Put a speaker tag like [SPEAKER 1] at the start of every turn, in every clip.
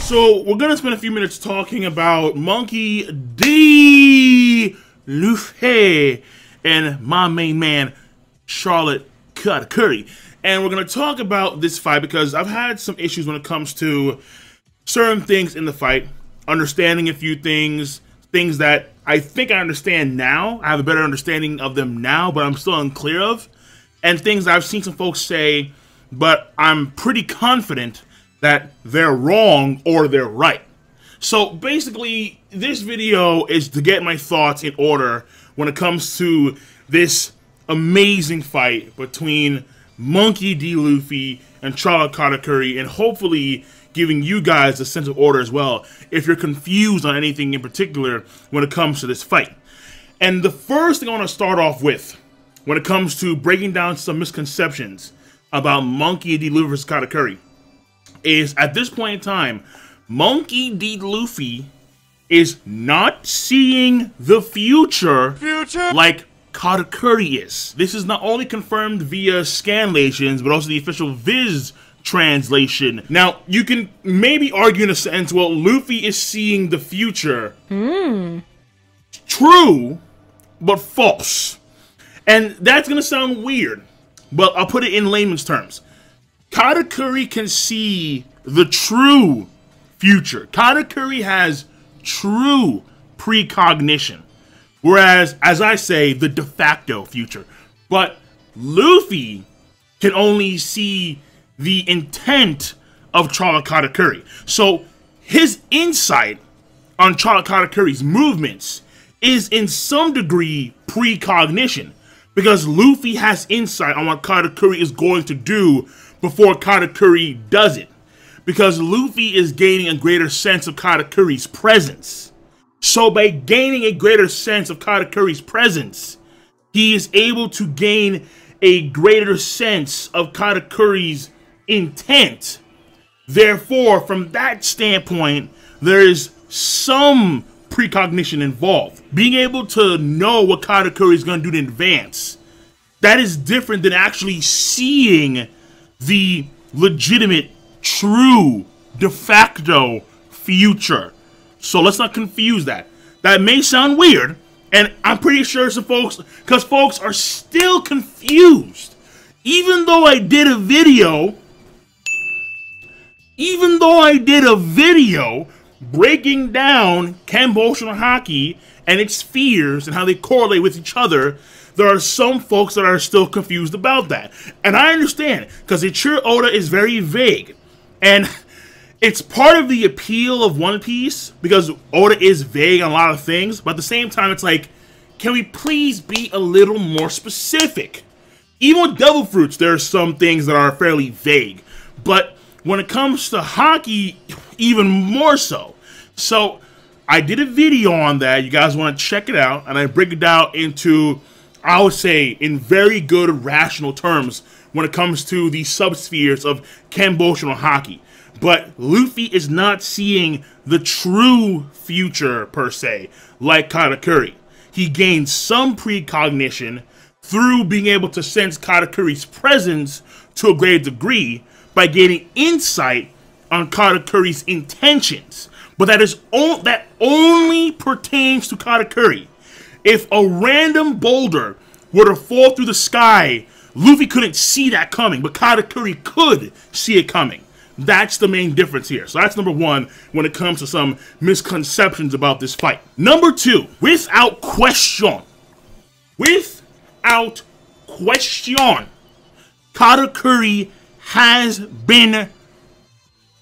[SPEAKER 1] So we're gonna spend a few minutes talking about Monkey D. Luffy and my main man, Charlotte Katakuri. And we're gonna talk about this fight because I've had some issues when it comes to certain things in the fight, understanding a few things that I think I understand now. I have a better understanding of them now, but I'm still unclear of. And things I've seen some folks say, but I'm pretty confident that they're wrong or they're right. So basically, this video is to get my thoughts in order when it comes to this amazing fight between Monkey D. Luffy and Charlotte Katakuri, and hopefully giving you guys a sense of order as well if you're confused on anything in particular when it comes to this fight. And the first thing I want to start off with when it comes to breaking down some misconceptions about Monkey D. Luffy vs Katakuri is, at this point in time, Monkey D. Luffy is not seeing the future like Katakuri is. This is not only confirmed via scanlations, but also the official Viz translation. Now, you can maybe argue in a sense, well, Luffy is seeing the future. True, but false. And that's gonna sound weird, but I'll put it in layman's terms. Katakuri can see the true future. Katakuri has true precognition, whereas, as I say, the de facto future. But Luffy can only see the intent of Charlotte Katakuri. So his insight on Charlotte Katakuri's movements is in some degree precognition, because Luffy has insight on what Katakuri is going to do before Katakuri does it, because Luffy is gaining a greater sense of Katakuri's presence. So by gaining a greater sense of Katakuri's presence, he is able to gain a greater sense of Katakuri's intent. Therefore, from that standpoint, there is some precognition involved. Being able to know what Katakuri is going to do in advance, that is different than actually seeing the legitimate, true, de facto future. So let's not confuse that. That may sound weird, and I'm pretty sure some folks, because folks are still confused. Even though I did a video breaking down Kenboshin Haki and its spheres and how they correlate with each other, there are some folks that are still confused about that. And I understand, because Ichiro Oda is very vague. And it's part of the appeal of One Piece, because Oda is vague on a lot of things, but at the same time, it's like, can we please be a little more specific? Even with Devil Fruits, there are some things that are fairly vague. But when it comes to Haki, even more so. So I did a video on that. You guys want to check it out, and I break it down into, I would say, in very good rational terms when it comes to the subspheres of Kenboshin Haki. But Luffy is not seeing the true future, per se, like Katakuri. He gains some precognition through being able to sense Katakuri's presence to a great degree by gaining insight on Katakuri's intentions. But that only pertains to Katakuri. If a random boulder were to fall through the sky, Luffy couldn't see that coming, but Katakuri could see it coming. That's the main difference here. So that's number one when it comes to some misconceptions about this fight. Number two, without question, Katakuri has been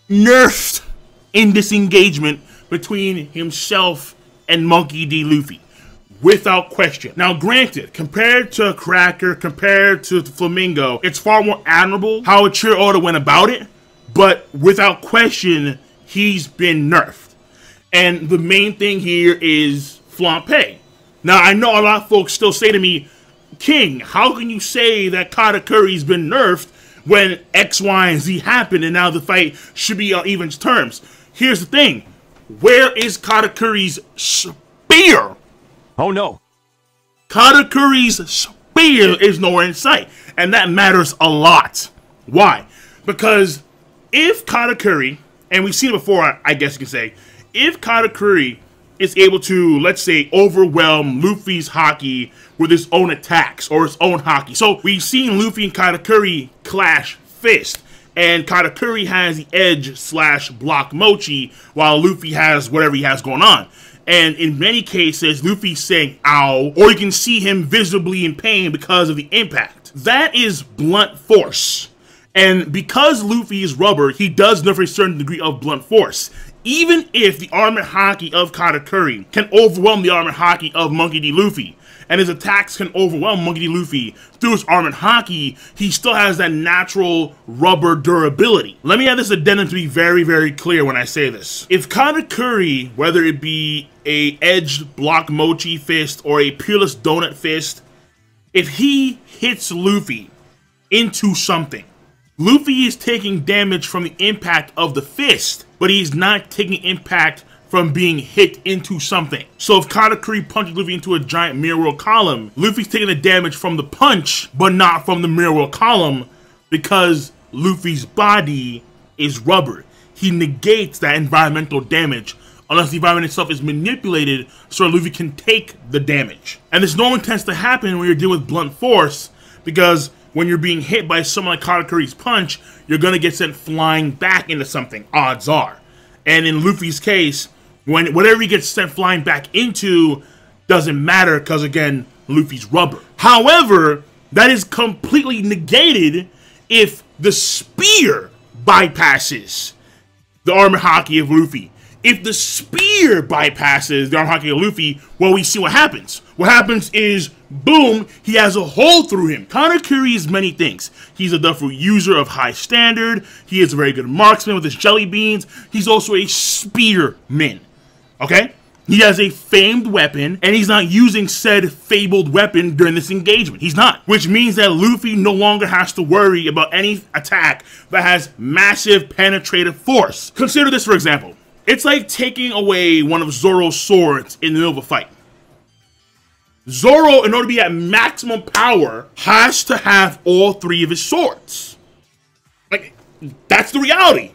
[SPEAKER 1] nerfed in this engagement between himself and Monkey D. Luffy. Without question. Now, granted, compared to Cracker, compared to Flamingo, it's far more admirable how Ichiro Oda went about it, but without question, he's been nerfed. And the main thing here is Flampe. Now, I know a lot of folks still say to me, King, how can you say that Katakuri's been nerfed when X, Y, and Z happened and now the fight should be on even terms? Here's the thing. Where is Katakuri's spear?
[SPEAKER 2] Oh no.
[SPEAKER 1] Katakuri's spear spear is nowhere in sight. And that matters a lot. Why? Because if Katakuri, and we've seen it before, I guess you could say, if Katakuri is able to, let's say, overwhelm Luffy's haki with his own attacks or his own haki. So we've seen Luffy and Katakuri clash fist, and Katakuri has the edge / block mochi, while Luffy has whatever he has going on. And in many cases, Luffy's saying, ow, or you can see him visibly in pain because of the impact. That is blunt force. And because Luffy is rubber, he does nerf a certain degree of blunt force. Even if the armored haki of Katakuri can overwhelm the armored haki of Monkey D. Luffy, and his attacks can overwhelm Monkey D. Luffy through his armored haki, he still has that natural rubber durability. Let me add this addendum to be very, very clear when I say this. If Katakuri, whether it be a edged block mochi fist or a peerless donut fist, if he hits Luffy into something, Luffy is taking damage from the impact of the fist, but he's not taking impact from being hit into something. So if Katakuri punches Luffy into a giant mirror world column, Luffy's taking the damage from the punch, but not from the mirror world column, because Luffy's body is rubber. He negates that environmental damage, unless the environment itself is manipulated so Luffy can take the damage. And this normally tends to happen when you're dealing with blunt force, because when you're being hit by someone like Katakuri's punch, you're going to get sent flying back into something, odds are. And in Luffy's case, whatever he gets sent flying back into doesn't matter because, again, Luffy's rubber. However, that is completely negated if the spear bypasses the armor haki of Luffy. If the spear bypasses the armor haki of Luffy, well, we see what happens. What happens is, boom, he has a hole through him. Katakuri is many things. He's a duffel user of high standard. He is a very good marksman with his jelly beans. He's also a spearman. Okay? He has a famed weapon, and he's not using said fabled weapon during this engagement. He's not. Which means that Luffy no longer has to worry about any attack that has massive penetrative force. Consider this, for example. It's like taking away one of Zoro's swords in the middle of a fight. Zoro, in order to be at maximum power, has to have all three of his swords. Like, that's the reality.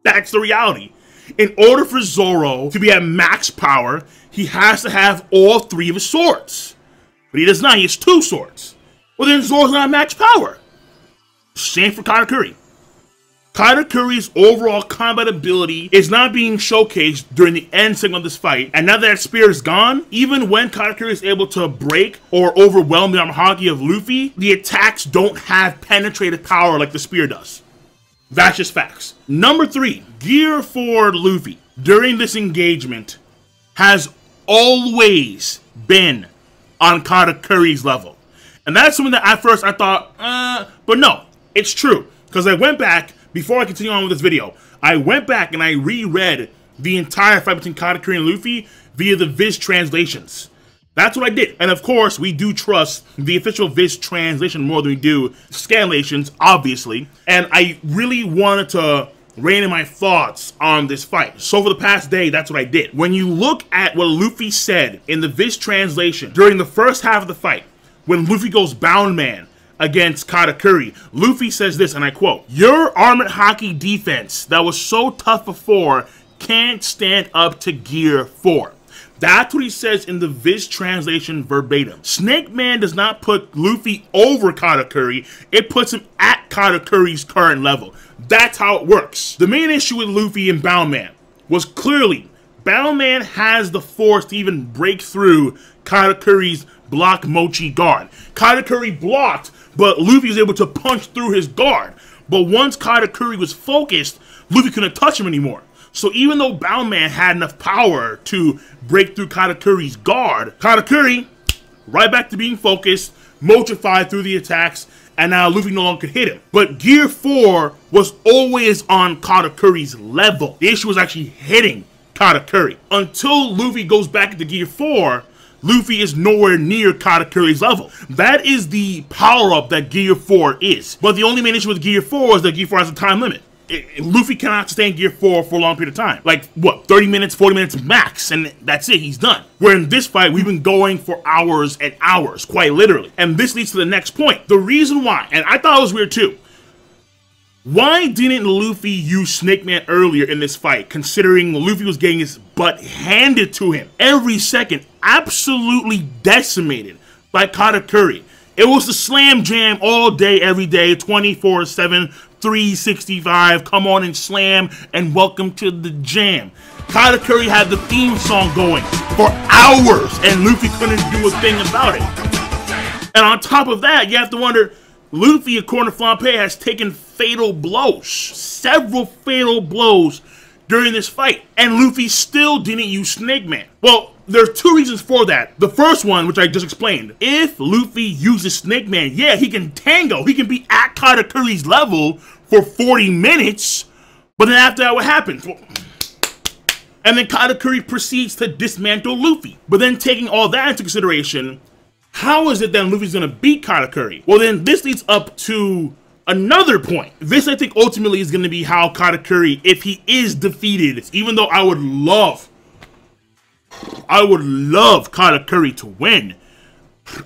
[SPEAKER 1] That's the reality. In order for Zoro to be at max power, he has to have all three of his swords. But he does not. He has 2 swords. Well, then Zoro's not at max power. Same for Katakuri. Katakuri's overall combat ability is not being showcased during the end segment of this fight, and now that spear is gone, even when Katakuri is able to break or overwhelm the armor haki of Luffy, the attacks don't have penetrative power like the spear does. That's just facts. Number 3, Gear 4 Luffy, during this engagement, has always been on Katakuri's level. And that's something that at first I thought, but no, it's true. Because I went back, before I continue on with this video, I went back and I reread the entire fight between Katakuri and Luffy via the Viz translations. That's what I did. And of course, we do trust the official Viz translation more than we do scanlations, obviously. And I really wanted to rein in my thoughts on this fight. So for the past day, that's what I did. When you look at what Luffy said in the Viz translation during the first half of the fight, when Luffy goes bound man against Katakuri, Luffy says this, and I quote, "Your armored haki defense that was so tough before can't stand up to Gear 4. That's what he says in the Viz translation verbatim. Snakeman does not put Luffy over Katakuri, it puts him at Katakuri's current level. That's how it works. The main issue with Luffy and Boundman was clearly Boundman has the force to even break through Katakuri's block mochi guard. Katakuri blocked, but Luffy was able to punch through his guard. But once Katakuri was focused, Luffy couldn't touch him anymore. So even though Boundman had enough power to break through Katakuri's guard, Katakuri, right back to being focused, mochified through the attacks, and now Luffy no longer could hit him. But Gear 4 was always on Katakuri's level. The issue was actually hitting Katakuri. Until Luffy goes back into Gear 4, Luffy is nowhere near Katakuri's level. That is the power-up that Gear 4 is. But the only main issue with Gear 4 is that Gear 4 has a time limit. Luffy cannot stay in Gear 4 for a long period of time. Like, what, 30 minutes, 40 minutes max, and that's it, he's done. Where in this fight, we've been going for hours and hours, quite literally. And this leads to the next point. The reason why, and I thought it was weird too, why didn't Luffy use Snakeman earlier in this fight, considering Luffy was getting his butt handed to him every second, absolutely decimated by Katakuri? It was the slam jam all day, every day, 24/7, 365. Come on and slam, and welcome to the jam. Katakuri had the theme song going for hours, and Luffy couldn't do a thing about it. And on top of that, you have to wonder, Luffy, according to Flampe, has taken fatal blows, several fatal blows during this fight, and Luffy still didn't use Snakeman. Well, there's two reasons for that. The first one, which I just explained, if Luffy uses Snakeman, yeah, he can tango. He can be at Katakuri's level for 40 minutes, but then after that, what happens? Well, and then Katakuri proceeds to dismantle Luffy. But then taking all that into consideration, how is it that Luffy's gonna beat Katakuri? Well, then this leads up to another point. This, I think, ultimately is gonna be how Katakuri, if he is defeated, even though I would love Katakuri to win,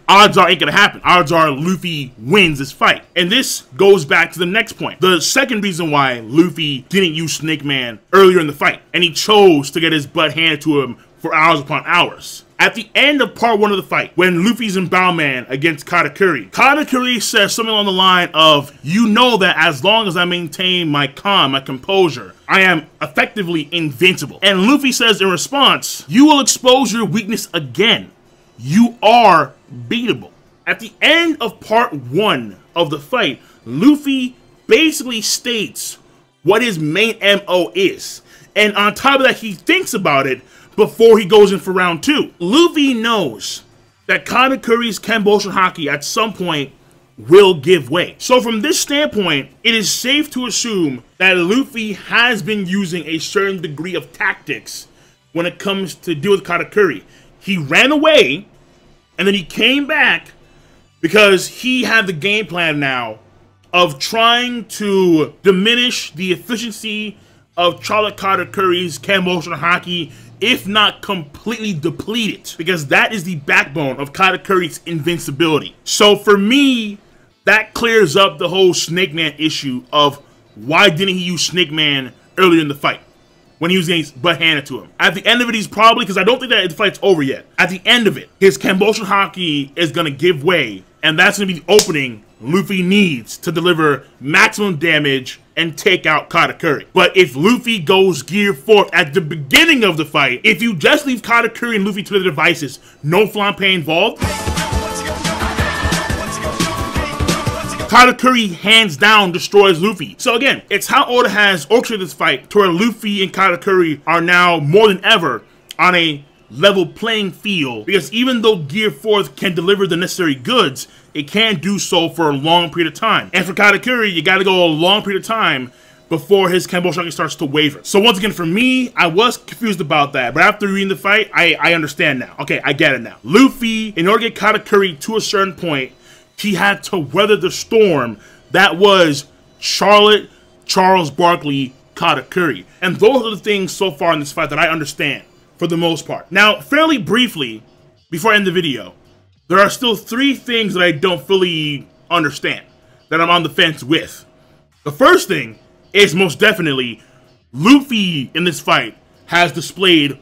[SPEAKER 1] odds are ain't gonna happen. Odds are Luffy wins this fight. And this goes back to the next point. The second reason why Luffy didn't use Snakeman earlier in the fight, and he chose to get his butt handed to him for hours upon hours. At the end of part 1 of the fight, when Luffy's in Bowman against Katakuri, Katakuri says something along the line of, you know that as long as I maintain my calm, my composure, I am effectively invincible. And Luffy says in response, you will expose your weakness again. You are beatable. At the end of part 1 of the fight, Luffy basically states what his main MO is. And on top of that, he thinks about it before he goes in for round 2. Luffy knows that Katakuri's Kamboshin Haki at some point will give way. So from this standpoint, it is safe to assume that Luffy has been using a certain degree of tactics when it comes to deal with Katakuri. He ran away, and then he came back because he had the game plan now of trying to diminish the efficiency of Charlotte Katakuri's Kamboshin Haki, if not completely deplete it, because that is the backbone of Katakuri's invincibility. So for me, that clears up the whole Snakeman issue of why didn't he use Snakeman earlier in the fight when he was getting his butt handed to him. At the end of it, he's probably, because I don't think that the fight's over yet, at the end of it, his Kamboshin Haki is going to give way, and that's going to be the opening Luffy needs to deliver maximum damage and take out Katakuri. But if Luffy goes Gear 4 at the beginning of the fight, if you just leave Katakuri and Luffy to their devices, no Flampe involved, Katakuri hands down destroys Luffy. So again, it's how Oda has orchestrated this fight to where Luffy and Katakuri are now more than ever on a level playing field, because even though Gear 4 can deliver the necessary goods, it can't do so for a long period of time. And for Katakuri, you gotta go a long period of time before his Kamboshin Haki starts to waver. So once again, for me, I was confused about that, but after reading the fight, I understand now. Okay, I get it now. Luffy, in order to get Katakuri to a certain point, he had to weather the storm that was Charlotte, Charles Barkley, Katakuri. And those are the things so far in this fight that I understand, for the most part. Now, fairly briefly, before I end the video, there are still 3 things that I don't fully understand, that I'm on the fence with. The first thing is most definitely, Luffy in this fight has displayed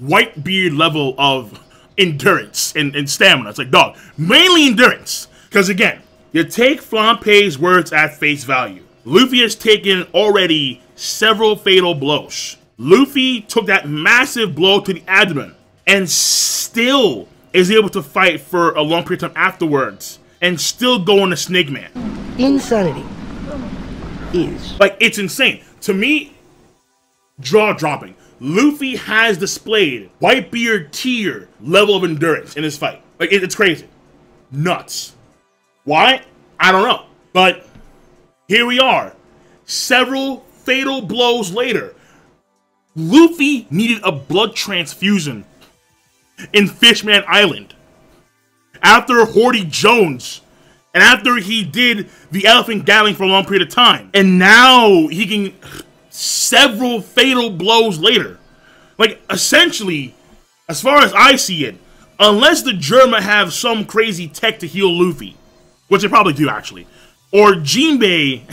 [SPEAKER 1] Whitebeard level of endurance and stamina. It's like, dog, mainly endurance. Because again, you take Flampe's words at face value. Luffy has taken already several fatal blows. Luffy took that massive blow to the abdomen and still is able to fight for a long period of time afterwards and still go into Snakeman.
[SPEAKER 2] Insanity is.
[SPEAKER 1] Like, it's insane. To me, jaw-dropping. Luffy has displayed Whitebeard tier level of endurance in this fight. Like, it's crazy. Nuts. Why? I don't know. But here we are. Several fatal blows later. Luffy needed a blood transfusion in Fishman Island after Horty Jones And after he did the elephant galloping for a long period of time. And now he can, several fatal blows later. Like, essentially, as far as I see it, unless the Germa have some crazy tech to heal Luffy, which they probably do actually, or Jinbei,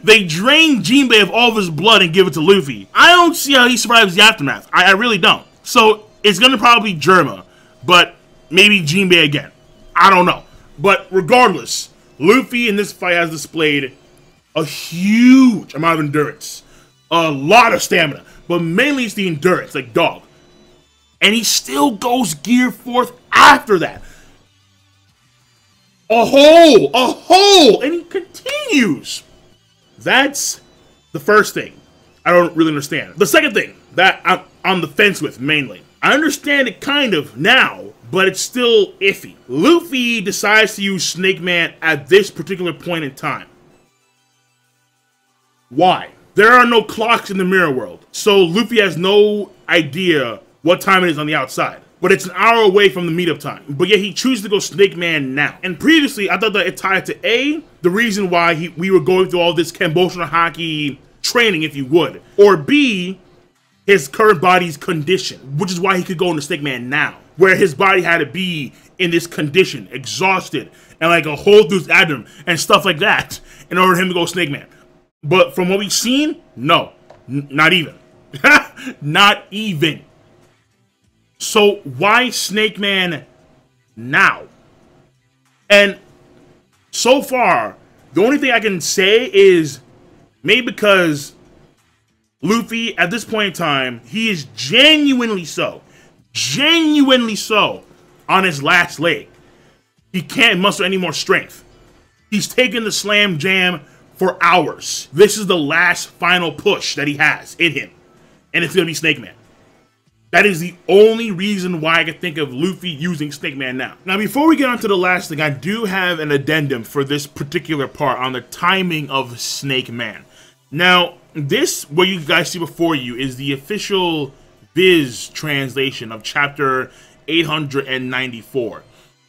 [SPEAKER 1] they drain Jinbei of all of his blood and give it to Luffy, I don't see how he survives the aftermath. I really don't. So, it's gonna probably be Germa, but maybe Jinbei again. I don't know. But regardless, Luffy in this fight has displayed a huge amount of endurance. A lot of stamina. But mainly it's the endurance, like dog. And he still goes gear forth after that. A hole, and he continues. That's the first thing I don't really understand. The second thing that I'm on the fence with, mainly. I understand it kind of now, but it's still iffy. Luffy decides to use Snakeman at this particular point in time. Why? There are no clocks in the mirror world, so Luffy has no idea what time it is on the outside. But it's an hour away from the meetup time. But yet he chooses to go Snakeman now. And previously, I thought that it tied to A, the reason why we were going through all this Kambosho no Haki training, if you would. Or B, his current body's condition, which is why he could go into Snakeman now. Where his body had to be in this condition, exhausted, and like a hole through his abdomen, and stuff like that, in order for him to go Snakeman. But from what we've seen, no. Not even. Not even. So why Snakeman now? And so far, the only thing I can say is maybe because Luffy, at this point in time, he is genuinely so on his last leg. He can't muster any more strength. He's taken the slam jam for hours. This is the last final push that he has in him. And it's going to be Snakeman. That is the only reason why I can think of Luffy using Snakeman now. Now, before we get on to the last thing, I do have an addendum for this particular part on the timing of Snakeman. Now, this, what you guys see before you, is the official Viz translation of chapter 894.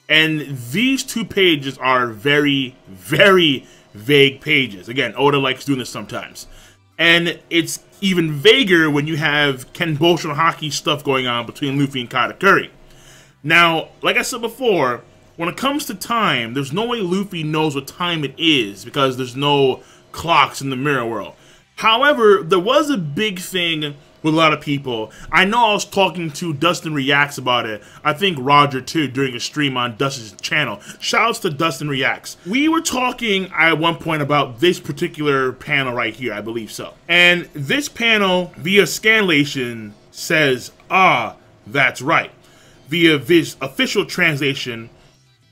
[SPEAKER 1] And these two pages are very, very vague pages. Again, Oda likes doing this sometimes. And it's even vaguer when you have Kambosho no Haki stuff going on between Luffy and Katakuri. Now, like I said before, when it comes to time, there's no way Luffy knows what time it is because there's no clocks in the mirror world. However, there was a big thing with a lot of people. I know I was talking to Dustin Reacts about it. I think Roger too during a stream on Dustin's channel. Shoutouts to Dustin Reacts. We were talking at one point about this particular panel right here, I believe so. And this panel via Scanlation says, "Ah, that's right." Via Viz official translation,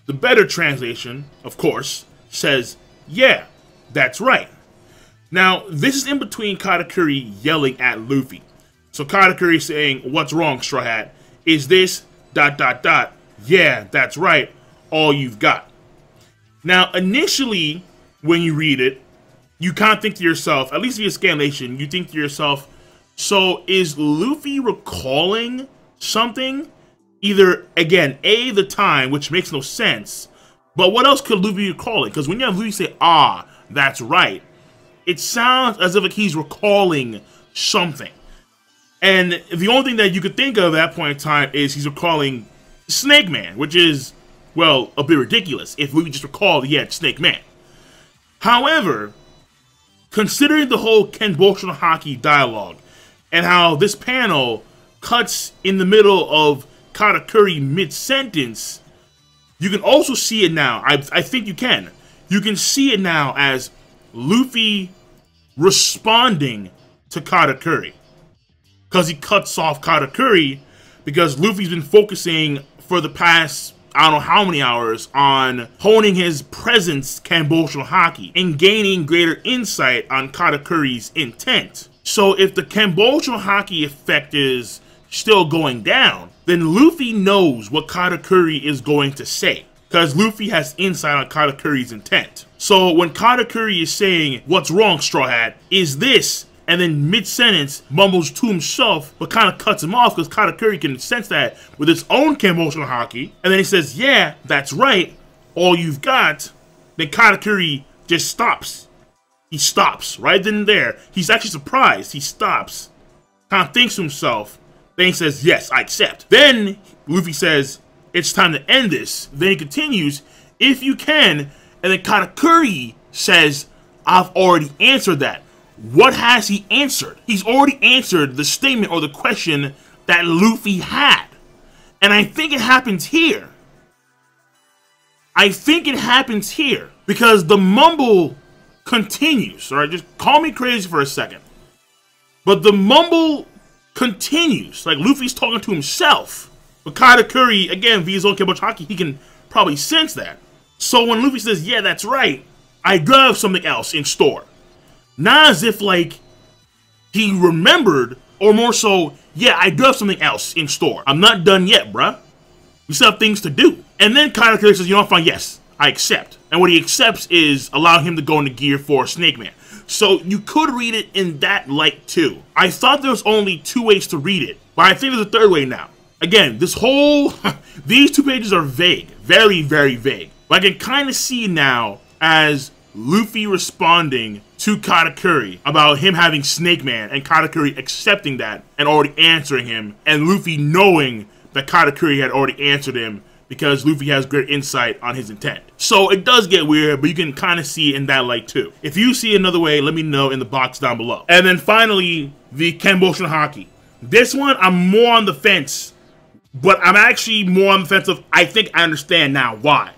[SPEAKER 1] the better translation, of course, says, "Yeah, that's right." Now, this is in between Katakuri yelling at Luffy. So Katakuri saying, "What's wrong, Straw Hat? Is this ... Yeah, that's right, all you've got." Now, initially, when you read it, you can't think to yourself, at least via Scanlation, you think to yourself, so is Luffy recalling something? Either, again, A, the time, which makes no sense, but what else could Luffy be recalling? Because when you have Luffy say, "Ah, that's right," it sounds as if like he's recalling something. And the only thing that you could think of at that point in time is he's recalling Snakeman, which is, well, a bit ridiculous if we just recall he had Snakeman. However, considering the whole Kambosho no Haki dialogue and how this panel cuts in the middle of Katakuri mid-sentence, you can also see it now. I think you can. You can see it now as Luffy responding to Katakuri. Because he cuts off Katakuri because Luffy's been focusing for the past, I don't know how many hours, on honing his presence Kambosho no Haki and gaining greater insight on Katakuri's intent. So if the Kambosho no Haki effect is still going down, then Luffy knows what Katakuri is going to say. Because Luffy has insight on Katakuri's intent. So when Katakuri is saying, "What's wrong, Straw Hat? Is this..." and then mid-sentence mumbles to himself, but kind of cuts him off because Katakuri can sense that with its own Kambosho no Haki. And then he says, "Yeah, that's right, all you've got, then Katakuri just stops. He stops right then and there. He's actually surprised. He stops, kind of thinks to himself, then he says, yes, I accept. Then Luffy says, it's time to end this. Then he continues, if you can, and then Katakuri says, I've already answered that. What has he answered? He's already answered the statement or the question that Luffy had. And I think it happens here. I think it happens here because the mumble continues. All right, just call me crazy for a second. But the mumble continues. Like Luffy's talking to himself. But Katakuri, again, via his own Kenbochi Haki, he can probably sense that. So when Luffy says, yeah, that's right, I do have something else in store. Not as if, like, he remembered, or more so, yeah, I do have something else in store. I'm not done yet, bruh. We still have things to do. And then Katakuri says, you know what, fine, yes, I accept. And what he accepts is allowing him to go into gear for Snakeman. So you could read it in that light, too. I thought there was only 2 ways to read it, but I think there's a 3rd way now. Again, this whole, these 2 pages are vague. Very, very vague. But I can kind of see now as Luffy responding to Katakuri about him having Snakeman and Katakuri accepting that and already answering him, and Luffy knowing that Katakuri had already answered him because Luffy has great insight on his intent. So it does get weird, but you can kind of see it in that light too. If you see another way, let me know in the box down below. And then finally, the Kenbochi Haki. This one, I'm more on the fence, but I'm actually more on the fence of I think I understand now why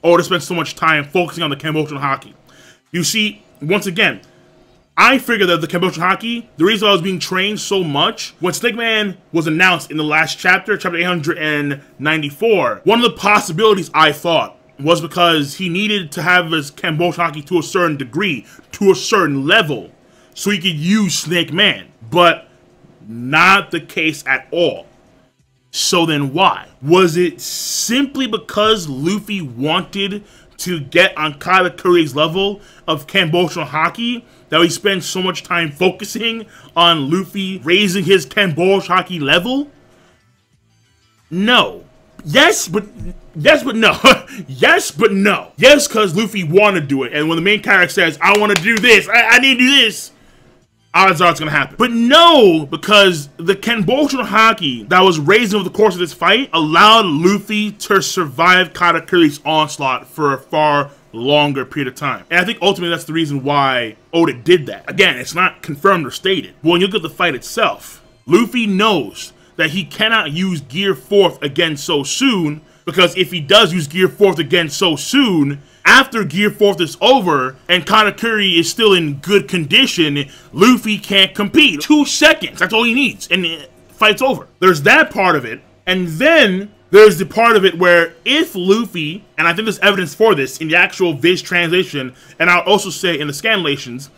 [SPEAKER 1] Oda spent so much time focusing on the Kenbochi Haki. You see, once again, I figured that the Kenbochi Haki, the reason I was being trained so much, when Snakeman was announced in the last chapter, chapter 894, one of the possibilities I thought was because he needed to have his Kenbochi Haki to a certain degree, to a certain level, so he could use Snakeman. But not the case at all. So then why? Was it simply because Luffy wanted to get on Katakuri's level of Kenbochi Haki that we spend so much time focusing on Luffy raising his Kenbochi Haki level? No. Yes, but no. Yes, but no. Yes, because Luffy wanted to do it. And when the main character says, I want to do this, I need to do this, odds are it's going to happen. But no, because the Kenbochi Haki that was raised over the course of this fight allowed Luffy to survive Katakuri's onslaught for a far longer period of time. And I think ultimately that's the reason why Oda did that. Again, it's not confirmed or stated. But when you look at the fight itself, Luffy knows that he cannot use Gear 4th again so soon, because if he does use Gear 4th again so soon, after Gear 4th is over and Katakuri is still in good condition, Luffy can't compete. 2 seconds, that's all he needs, and the fight's over. There's that part of it, and then there's the part of it where if Luffy, and I think there's evidence for this in the actual Viz translation, and I'll also say in the scanlations,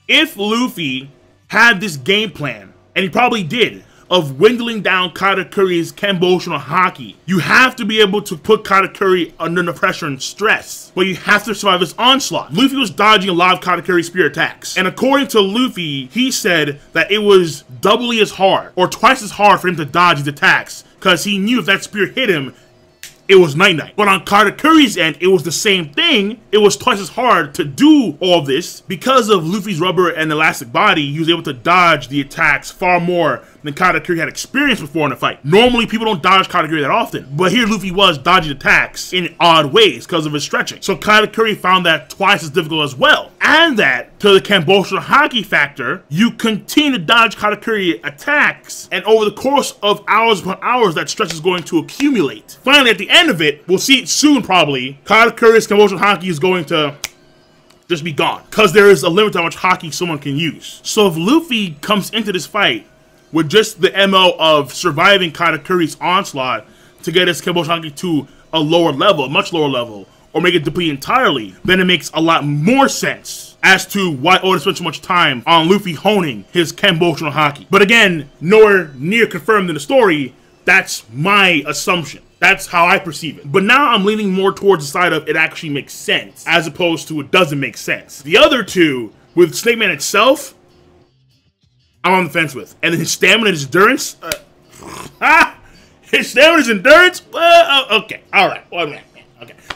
[SPEAKER 1] if Luffy had this game plan, and he probably did, of dwindling down Katakuri's Kenbochi Haki, you have to be able to put Katakuri under the pressure and stress, but you have to survive his onslaught. Luffy was dodging a lot of Katakuri's spear attacks, and according to Luffy, he said that it was doubly as hard, or twice as hard for him to dodge his attacks, because he knew if that spear hit him, it was night-night. But on Katakuri's end, it was the same thing. It was twice as hard to do all this. Because of Luffy's rubber and elastic body, he was able to dodge the attacks far more than Katakuri had experienced before in a fight. Normally, people don't dodge Katakuri that often, but here Luffy was dodging attacks in odd ways because of his stretching. So Katakuri found that twice as difficult as well. Add that to the Kenbochi Haki factor, you continue to dodge Katakuri attacks, and over the course of hours upon hours, that stretch is going to accumulate. Finally, at the end of it, we'll see it soon probably, Katakuri's Kenbochi Haki is going to just be gone, because there is a limit to how much Haki someone can use. So if Luffy comes into this fight with just the MO of surviving Katakuri's onslaught to get his Kenbochi Haki to a lower level, a much lower level, or make it deplete entirely, then it makes a lot more sense as to why Oda spent so much time on Luffy honing his Kenbochi Haki. But again, nowhere near confirmed in the story, that's my assumption. That's how I perceive it. But now I'm leaning more towards the side of it actually makes sense, as opposed to it doesn't make sense. The other two, with Snakeman itself, I'm on the fence with. And his stamina and his endurance, his stamina and his endurance, okay, alright, okay.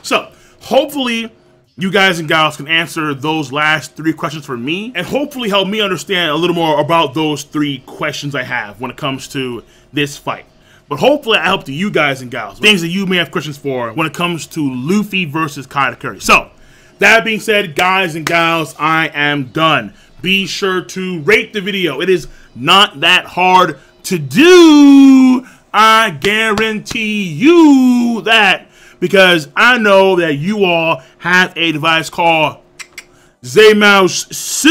[SPEAKER 1] So, hopefully you guys and gals can answer those last 3 questions for me, and hopefully help me understand a little more about those 3 questions I have when it comes to this fight. But hopefully I helped you guys and gals, things that you may have questions for when it comes to Luffy versus Katakuri. So, that being said, guys and gals, I am done. Be sure to rate the video. It is not that hard to do. I guarantee you that, because I know that you all have a device called Zmousu,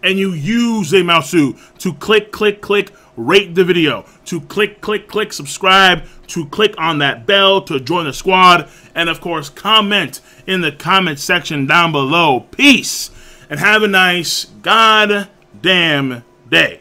[SPEAKER 1] and you use Zmousu to click, rate the video, to click, subscribe, to click on that bell to join the squad, and of course, comment in the comment section down below. Peace, and have a nice goddamn day.